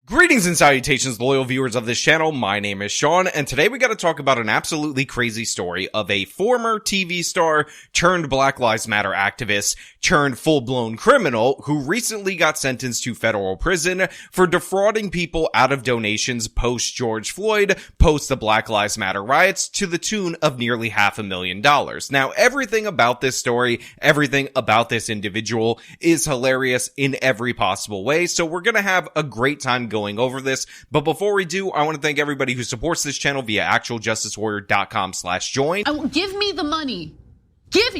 Greetings and salutations, loyal viewers of this channel. My name is Sean, and today we got to talk about an absolutely crazy story of a former TV star turned Black Lives Matter activist turned full-blown criminal who recently got sentenced to federal prison for defrauding people out of donations post George Floyd, post the Black Lives Matter riots, to the tune of nearly $500,000. Now, everything about this story, everything about this individual is hilarious in every possible way, so we're gonna have a great time going over this. But before we do, I want to thank everybody who supports this channel via actualjusticewarrior.com/join. Give me the money. Give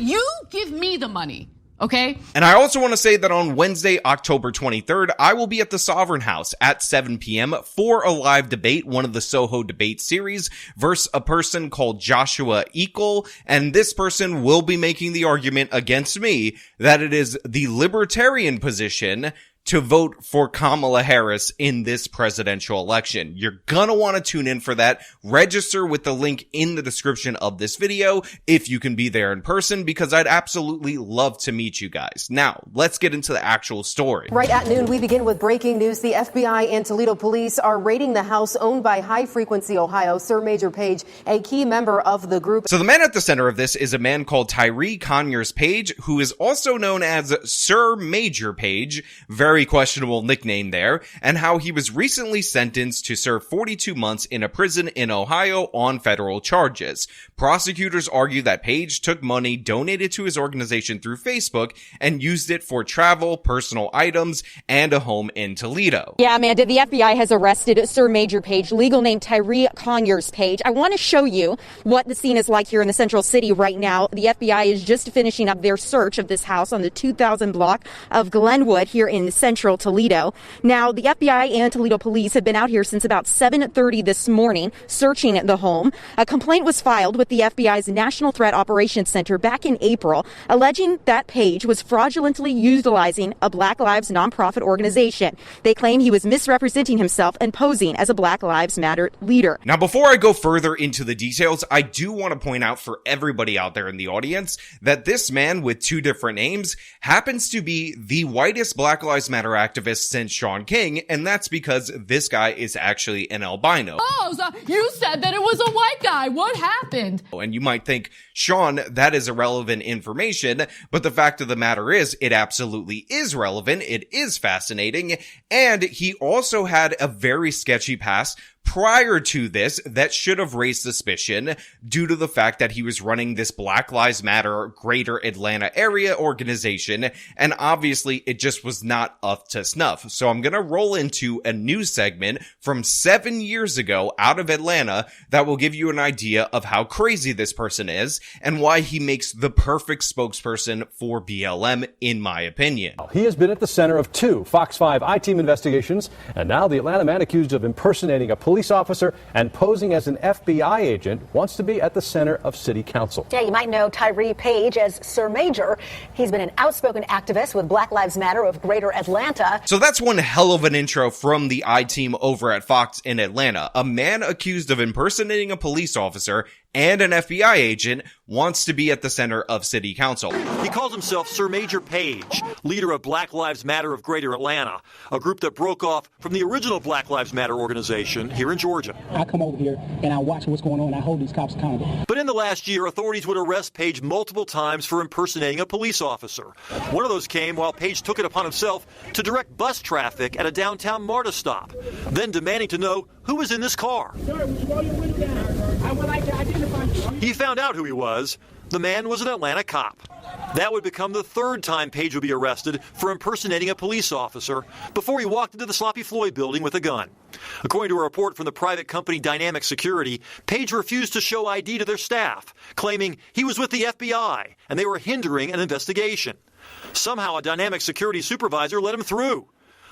me the money. Okay. And I also want to say that on Wednesday, October 23rd, I will be at the Sovereign House at 7 p.m. for a live debate, one of the Soho debate series, versus a person called Joshua Eagle. And this person will be making the argument against me that it is the libertarian position to vote for Kamala Harris in this presidential election. You're gonna want to tune in for that. Register with the link in the description of this video if you can be there in person, because I'd absolutely love to meet you guys. Now, let's get into the actual story. Right at noon, we begin with breaking news. The FBI and Toledo police are raiding the house owned by High Frequency Ohio. Sir Maejor Page, a key member of the group. So the man at the center of this is a man called Tyree Conyers Page, who is also known as Sir Maejor Page. Very questionable nickname there, and how he was recently sentenced to serve 42 months in a prison in Ohio on federal charges. Prosecutors argue that Page took money donated to his organization through Facebook and used it for travel, personal items, and a home in Toledo. Yeah, Amanda, the FBI has arrested Sir Maejor Page, legal name Tyree Conyers Page. I want to show you what the scene is like here in the Central City right now. The FBI is just finishing up their search of this house on the 2000 block of Glenwood here in Central Toledo. Now, the FBI and Toledo police have been out here since about 7:30 this morning searching the home. A complaint was filed with the FBI's National Threat Operations Center back in April, alleging that Page was fraudulently utilizing a Black Lives nonprofit organization. They claim he was misrepresenting himself and posing as a Black Lives Matter leader. Now, before I go further into the details, I do want to point out for everybody out there in the audience that this man with two different names happens to be the whitest Black Lives Matter activist since Shaun King, and that's because this guy is actually an albino. Oh, so you said that it was a white guy. What happened? And you might think, Sean, that is irrelevant information, but the fact of the matter is, it absolutely is relevant, it is fascinating, and he also had a very sketchy past prior to this that should have raised suspicion due to the fact that he was running this Black Lives Matter Greater Atlanta Area organization, and obviously it just was not up to snuff. So I'm gonna roll into a news segment from 7 years ago out of Atlanta that will give you an idea of how crazy this person is and why he makes the perfect spokesperson for BLM, in my opinion. He has been at the center of two Fox 5 I-Team investigations, and now the Atlanta man accused of impersonating a police officer and posing as an FBI agent wants to be at the center of city council. Yeah, you might know Tyree Page as Sir Maejor. He's been an outspoken activist with Black Lives Matter of Greater Atlanta. So that's one hell of an intro from the I-Team over at Fox in Atlanta. A man accused of impersonating a police officer and an FBI agent wants to be at the center of city council. He calls himself Sir Maejor Page, leader of Black Lives Matter of Greater Atlanta, a group that broke off from the original Black Lives Matter organization here in Georgia. I come over here and I watch what's going on and I hold these cops accountable. But in the last year, authorities would arrest Page multiple times for impersonating a police officer. One of those came while Page took it upon himself to direct bus traffic at a downtown MARTA stop, then demanding to know who was in this car. Sir, would you roll your window down? I would like to identify you. He found out who he was. The man was an Atlanta cop. That would become the third time Page would be arrested for impersonating a police officer before he walked into the Sloppy Floyd building with a gun. According to a report from the private company Dynamic Security, Page refused to show ID to their staff, claiming he was with the FBI and they were hindering an investigation. Somehow a Dynamic Security supervisor let him through.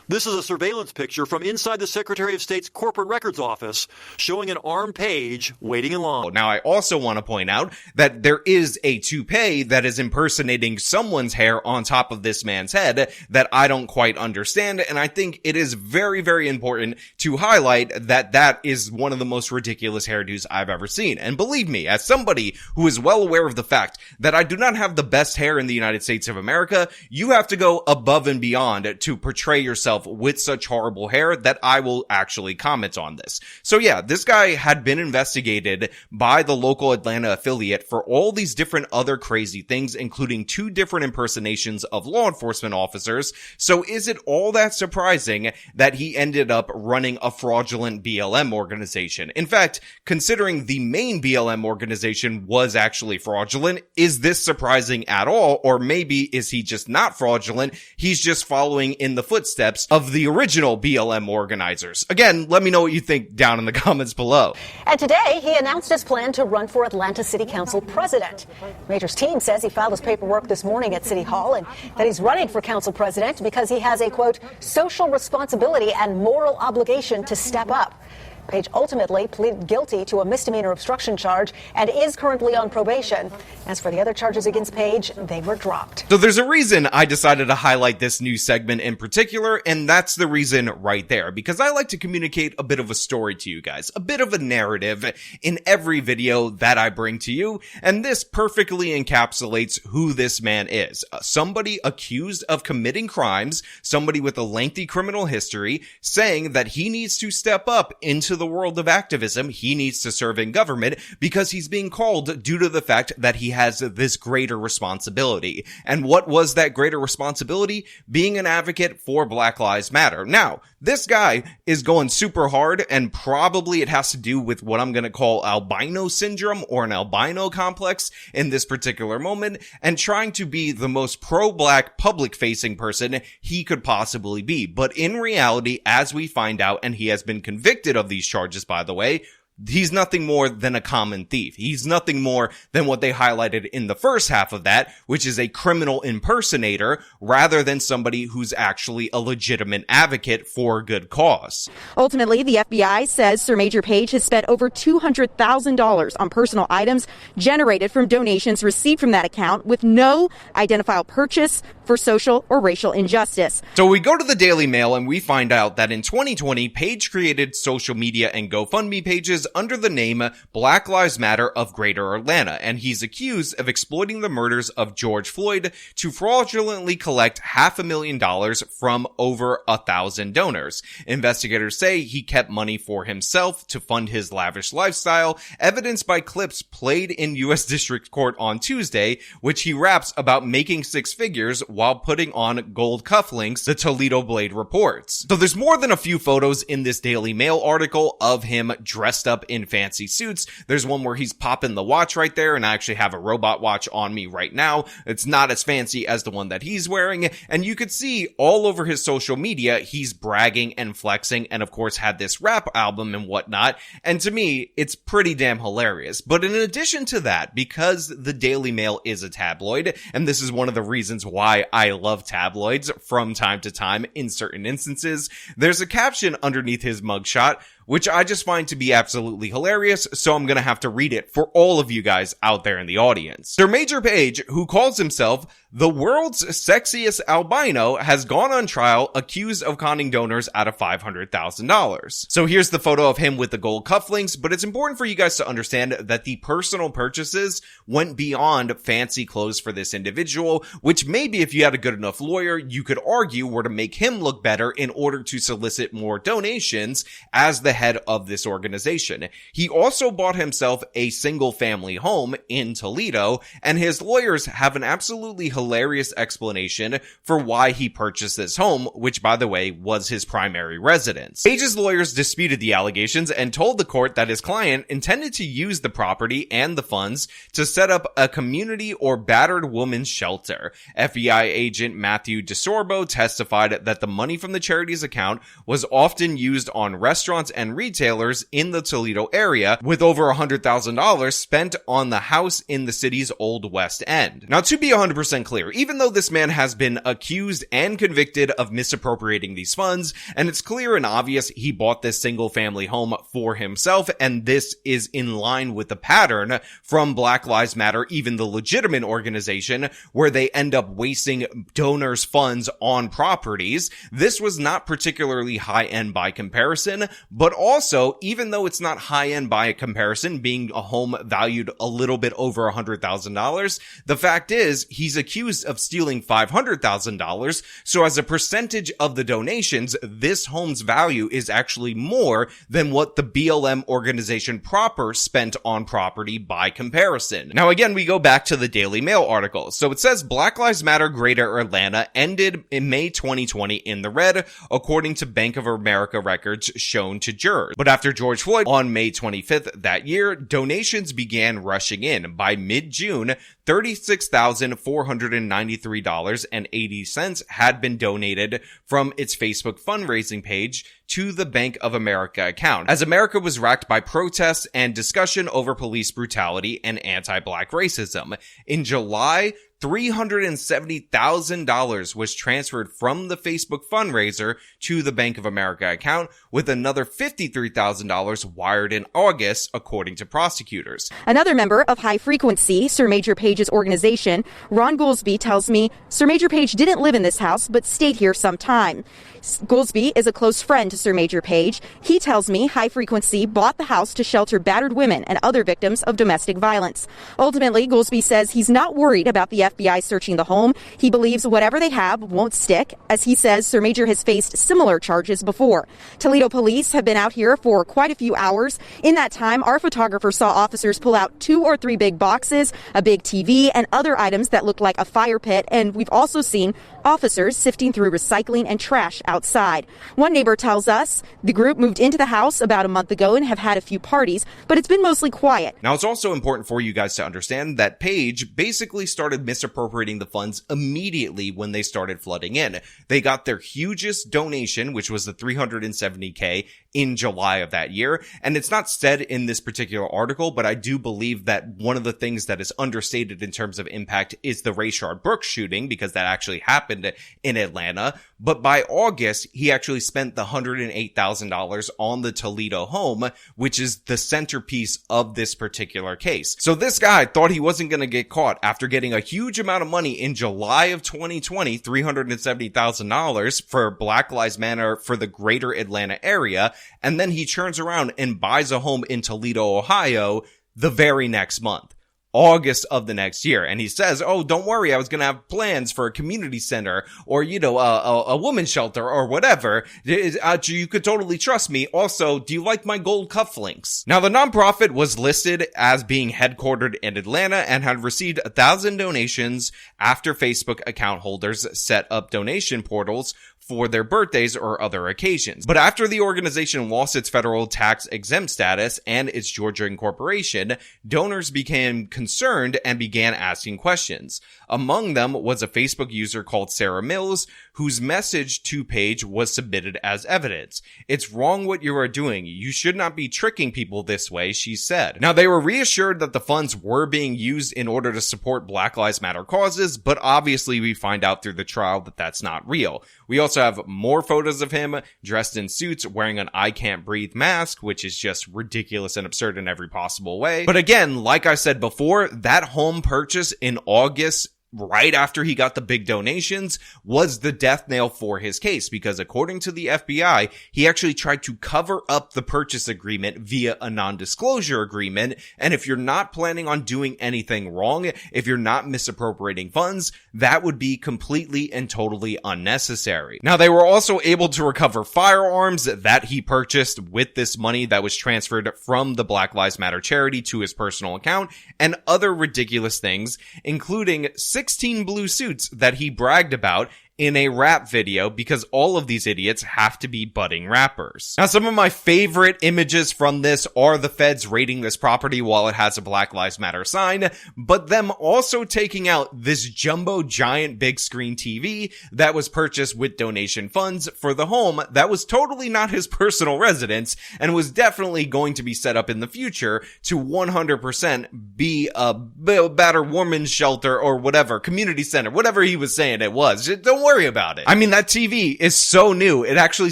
This is a surveillance picture from inside the Secretary of State's corporate records office showing an armed Page waiting in line. Now, I also want to point out that there is a toupee that is impersonating someone's hair on top of this man's head that I don't quite understand, and I think it is very, very important to highlight that that is one of the most ridiculous hairdos I've ever seen. And believe me, as somebody who is well aware of the fact that I do not have the best hair in the United States of America, you have to go above and beyond to portray yourself himself with such horrible hair that I will actually comment on this. So yeah, this guy had been investigated by the local Atlanta affiliate for all these different other crazy things, including 2 different impersonations of law enforcement officers. So is it all that surprising that he ended up running a fraudulent BLM organization? In fact, considering the main BLM organization was actually fraudulent, is this surprising at all? Or maybe is he just not fraudulent? He's just following in the footsteps of the original BLM organizers. Again, let me know what you think down in the comments below. And today, he announced his plan to run for Atlanta City Council president. Maejor's team says he filed his paperwork this morning at City Hall and that he's running for council president because he has a, quote, social responsibility and moral obligation to step up. Page ultimately pleaded guilty to a misdemeanor obstruction charge and is currently on probation. As for the other charges against Page, they were dropped. So there's a reason I decided to highlight this new segment in particular, and that's the reason right there, because I like to communicate a bit of a story to you guys, a bit of a narrative in every video that I bring to you, and this perfectly encapsulates who this man is. Somebody accused of committing crimes, somebody with a lengthy criminal history, saying that he needs to step up into the world of activism, he needs to serve in government because he's being called due to the fact that he has this greater responsibility. And what was that greater responsibility? Being an advocate for Black Lives Matter. Now, this guy is going super hard, and probably it has to do with what I'm going to call albino syndrome or an albino complex in this particular moment, and trying to be the most pro-black public-facing person he could possibly be. But in reality, as we find out, and he has been convicted of these charges, by the way, he's nothing more than a common thief. He's nothing more than what they highlighted in the first half of that, which is a criminal impersonator rather than somebody who's actually a legitimate advocate for a good cause. Ultimately, the FBI says Sir Maejor Page has spent over $200,000 on personal items generated from donations received from that account with no identifiable purchase for social or racial injustice. So we go to the Daily Mail and we find out that in 2020, Page created social media and GoFundMe pages under the name Black Lives Matter of Greater Atlanta, and he's accused of exploiting the murders of George Floyd to fraudulently collect $500,000 from over 1,000 donors. Investigators say he kept money for himself to fund his lavish lifestyle, evidenced by clips played in U.S. District Court on Tuesday, which he raps about making 6 figures while putting on gold cufflinks, the Toledo Blade reports. So there's more than a few photos in this Daily Mail article of him dressed up in fancy suits. There's one where he's popping the watch right there, and I actually have a robot watch on me right now. It's not as fancy as the one that he's wearing, and you could see all over his social media, he's bragging and flexing, and of course had this rap album and whatnot, and to me, it's pretty damn hilarious. But in addition to that, because the Daily Mail is a tabloid, and this is one of the reasons why I love tabloids from time to time in certain instances, there's a caption underneath his mugshot, which I just find to be absolutely hilarious, so I'm gonna have to read it for all of you guys out there in the audience. Sir Maejor Page, who calls himself the world's sexiest albino, has gone on trial accused of conning donors out of $500,000. So here's the photo of him with the gold cufflinks, but it's important for you guys to understand that the personal purchases went beyond fancy clothes for this individual, which maybe if you had a good enough lawyer, you could argue were to make him look better in order to solicit more donations as the head of this organization. He also bought himself a single family home in Toledo, and his lawyers have an absolutely hilarious explanation for why he purchased this home, which by the way was his primary residence. Page's lawyers disputed the allegations and told the court that his client intended to use the property and the funds to set up a community or battered women's shelter. FBI agent Matthew DeSorbo testified that the money from the charity's account was often used on restaurants and retailers in the Toledo area, with over $100,000 spent on the house in the city's Old West End. Now, to be 100% clear, even though this man has been accused and convicted of misappropriating these funds, and it's clear and obvious he bought this single family home for himself, and this is in line with the pattern from Black Lives Matter, even the legitimate organization, where they end up wasting donors' funds on properties. This was not particularly high-end by comparison, but also, even though it's not high end by a comparison, being a home valued a little bit over $100,000, the fact is he's accused of stealing $500,000. So as a percentage of the donations, this home's value is actually more than what the BLM organization proper spent on property by comparison. Now again, we go back to the Daily Mail article. So it says Black Lives Matter Greater Atlanta ended in May 2020 in the red, according to Bank of America records shown to jurors. But after George Floyd on May 25th that year, donations began rushing in. By mid-June, $36,493.80 had been donated from its Facebook fundraising page to the Bank of America account, as America was racked by protests and discussion over police brutality and anti-black racism. In July, $370,000 was transferred from the Facebook fundraiser to the Bank of America account, with another $53,000 wired in August, according to prosecutors. Another member of High Frequency, Sir Maejor Page's organization, Ron Goolsby, tells me Sir Maejor Page didn't live in this house, but stayed here some time. Goolsby is a close friend to Sir Maejor Page. He tells me High Frequency bought the house to shelter battered women and other victims of domestic violence. Ultimately, Goolsby says he's not worried about the FBI searching the home. He believes whatever they have won't stick. As he says, Sir Maejor has faced similar charges before. Toledo police have been out here for quite a few hours. In that time, our photographer saw officers pull out 2 or 3 big boxes, a big TV, and other items that looked like a fire pit. And we've also seen officers sifting through recycling and trash outside. One neighbor tells us the group moved into the house about a month ago and have had a few parties, but it's been mostly quiet. Now, it's also important for you guys to understand that Page basically started misappropriating the funds immediately when they started flooding in. They got their hugest donation, which was the $370K, in July of that year. And it's not said in this particular article, but I do believe that one of the things that is understated in terms of impact is the Rayshard Brooks shooting, because that actually happened in Atlanta. But by August, he actually spent the $108,000 on the Toledo home, which is the centerpiece of this particular case. So this guy thought he wasn't going to get caught after getting a huge amount of money in July of 2020, $370,000 for Black Lives Matter for the greater Atlanta area. And then he turns around and buys a home in Toledo, Ohio, the very next month. August of the next year. And he says, oh, don't worry, I was going to have plans for a community center or, a women's shelter or whatever. You could totally trust me. Also, do you like my gold cufflinks? Now, the nonprofit was listed as being headquartered in Atlanta and had received 1,000 donations after Facebook account holders set up donation portals for their birthdays or other occasions. But after the organization lost its federal tax exempt status and its Georgia incorporation, donors became concerned and began asking questions. Among them was a Facebook user called Sarah Mills, whose message to Page was submitted as evidence. It's wrong what you are doing. You should not be tricking people this way, she said. Now, they were reassured that the funds were being used in order to support Black Lives Matter causes, but obviously we find out through the trial that that's not real. We also have more photos of him dressed in suits wearing an I Can't Breathe mask, which is just ridiculous and absurd in every possible way. But again, like I said before, that home purchase in August, right after he got the big donations, was the death nail for his case, because according to the FBI, he actually tried to cover up the purchase agreement via a non-disclosure agreement. And if you're not planning on doing anything wrong, if you're not misappropriating funds, that would be completely and totally unnecessary. Now, they were also able to recover firearms that he purchased with this money that was transferred from the Black Lives Matter charity to his personal account, and other ridiculous things, including 16 blue suits that he bragged about in a rap video, because all of these idiots have to be budding rappers. Now, some of my favorite images from this are the feds raiding this property while it has a Black Lives Matter sign, but them also taking out this jumbo giant big screen TV that was purchased with donation funds for the home that was totally not his personal residence and was definitely going to be set up in the future to 100% be a better women's shelter or whatever, community center, whatever he was saying it was. Don't worry about it. I mean, that TV is so new. It actually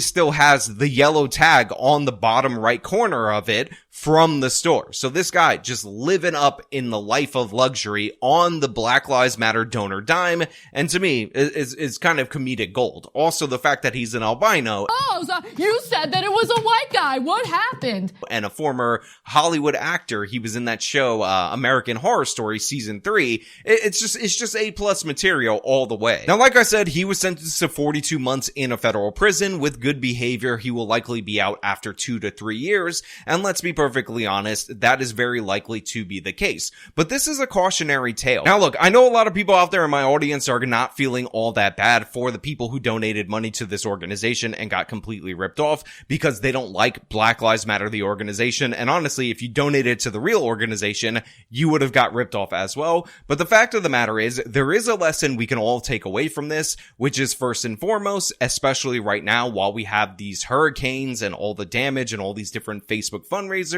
still has the yellow tag on the bottom right corner of it from the store. So this guy just living up in the life of luxury on the Black Lives Matter donor dime, and to me is kind of comedic gold. Also the fact that he's an albino. Oh, so you said that it was a white guy. What happened? And a former Hollywood actor. He was in that show American Horror Story season 3. It's just A+ material all the way. Now, like I said, he was sentenced to 42 months in a federal prison. With good behavior, he will likely be out after 2 to 3 years, and let's be perfectly honest, that is very likely to be the case. But this is a cautionary tale. Now look, I know a lot of people out there in my audience are not feeling all that bad for the people who donated money to this organization and got completely ripped off because they don't like Black Lives Matter, the organization. And honestly, if you donated to the real organization, you would have got ripped off as well. But the fact of the matter is, there is a lesson we can all take away from this, which is first and foremost, especially right now while we have these hurricanes and all the damage and all these different Facebook fundraisers,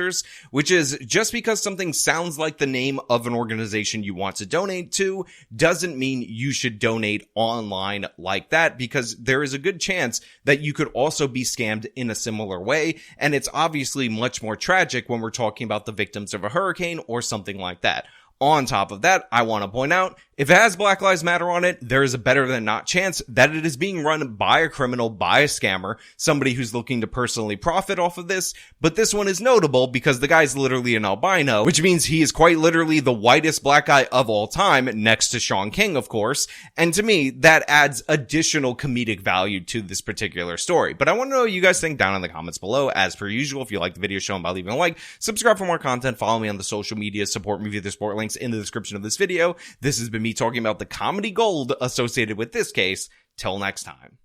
which is just because something sounds like the name of an organization you want to donate to doesn't mean you should donate online like that, because there is a good chance that you could also be scammed in a similar way. And it's obviously much more tragic when we're talking about the victims of a hurricane or something like that. On top of that, I want to point out, if it has Black Lives Matter on it, there is a better than not chance that it is being run by a criminal, by a scammer, somebody who's looking to personally profit off of this. But this one is notable because the guy's literally an albino, which means he is quite literally the whitest black guy of all time, next to Shaun King, of course. And to me, that adds additional comedic value to this particular story. But I want to know what you guys think down in the comments below. As per usual, if you like the video, show them by leaving a like, subscribe for more content, follow me on the social media, support me via the sport links in the description of this video. This has been me talking about the comedy gold associated with this case. Till next time.